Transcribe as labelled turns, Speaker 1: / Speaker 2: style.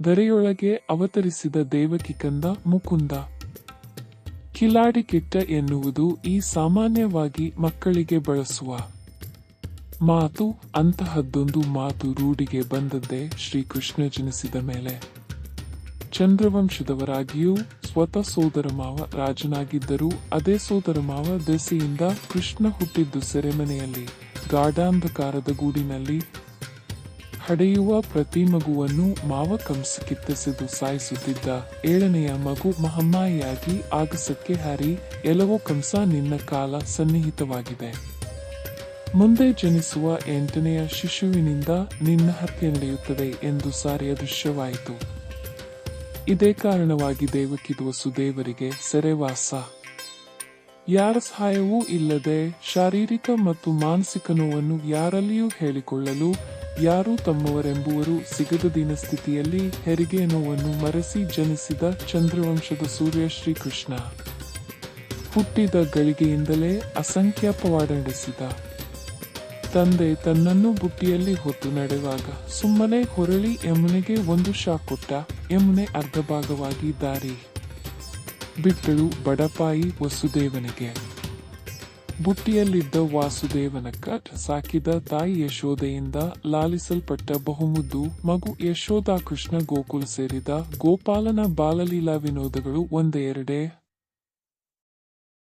Speaker 1: ಧರೆಯೊಳಗೆ ಅವತರಿಸಿದ ದೇವಕಿ ಕಂದ ಮುಕುಂದ. ಕಿಲಾಡಿ ಕಿಟ್ಟ ಎನ್ನುವುದು ಈ ಸಾಮಾನ್ಯವಾಗಿ ಮಕ್ಕಳಿಗೆ ಬಳಸುವ ಮಾತು. ಅಂತಹದ್ದೊಂದು ಮಾತು ರೂಢಿಗೆ ಬಂದದ್ದೇ ಶ್ರೀಕೃಷ್ಣ ಜನಿಸಿದ ಮೇಲೆ. ಚಂದ್ರವಂಶದವರಾಗಿಯೂ ಸ್ವತಃ ಸೋದರಮಾವ ರಾಜನಾಗಿದ್ದರೂ ಅದೇ ಸೋದರಮಾವ ದೆಸೆಯಿಂದ ಕೃಷ್ಣ ಹುಟ್ಟಿದ್ದು ಸೆರೆಮನೆಯಲ್ಲಿ ಗಾಢಾಂಧಕಾರದ ಗೂಡಿನಲ್ಲಿ. ಹಡೆಯುವ ಪ್ರತಿ ಮಗುವನ್ನು ಮಾವ ಕಂಸ ಕಿತ್ತೆಸೆದು ಸಾಯಿಸುತ್ತಿದ್ದ. 7ನೆಯ ಮಗು ಮಹಮ್ಮಾಯಿಯಾಗಿ ಆಗಸಕ್ಕೆ ಹಾರಿ, ಎಲವೋ ಕಂಸ ನಿನ್ನ ಕಾಲ ಸನ್ನಿಹಿತವಾಗಿದೆ. ಮುಂದೆ ಜನಿಸುವ 8ನೆಯ ಶಿಶುವಿನಿಂದ ನಿನ್ನ ಹತ್ಯೆ ನಡೆಯುತ್ತದೆ ಎಂದು ಸಾರಿಯ ದೃಶ್ಯವಾಯಿತು. ಇದೇ ಕಾರಣವಾಗಿ ದೇವಕಿ ವಸುದೇವರಿಗೆ ಸೆರೆವಾಸ. ಯಾರ ಸಹಾಯವೂ ಇಲ್ಲದೆ ಶಾರೀರಿಕ ಮತ್ತು ಮಾನಸಿಕ ನೋವನ್ನು ಯಾರಲ್ಲಿಯೂ ಹೇಳಿಕೊಳ್ಳಲು ಯಾರೂ ತಮ್ಮವರೆಂಬುವರು ಸಿಗದ ದೀನಸ್ಥಿತಿಯಲ್ಲಿ ಹೆರಿಗೆ ನೋವನ್ನು ಮರೆಸಿ ಜನಿಸಿದ ಚಂದ್ರವಂಶದ ಸೂರ್ಯ ಶ್ರೀಕೃಷ್ಣ. ಹುಟ್ಟಿದ ಗಳಿಗೆಯಿಂದಲೇ ಅಸಂಖ್ಯ ಪವಾಡ ನಡೆಸಿದ. ತಂದೆ ತನ್ನನ್ನು ಬುಟ್ಟಿಯಲ್ಲಿ ಹೊತ್ತು ನಡೆವಾಗ ಸುಮ್ಮನೆ ಹೊರಳಿ ಯಮುನೆಗೆ ಒಂದು ಶಾಕ್ ಕೊಟ್ಟ. ಯಮುನೆ ಅರ್ಧ ಭಾಗವಾಗಿ ದಾರಿ ಬಿಟ್ಟಳು ಬಡಪಾಯಿ ವಸುದೇವನಿಗೆ. ಬುಟ್ಟಿಯಲ್ಲಿದ್ದ ವಾಸುದೇವನ ಸಾಕಿದ ತಾಯಿ ಯಶೋದೆಯಿಂದ ಲಾಲಿಸಲ್ಪಟ್ಟ ಬಹುಮುದ್ದು ಮಗು ಯಶೋಧ. ಕೃಷ್ಣ ಗೋಕುಲ ಸೇರಿದ. ಗೋಪಾಲನ ಬಾಲಲೀಲಾ ವಿನೋದಗಳು ಒಂದೆರಡೇ.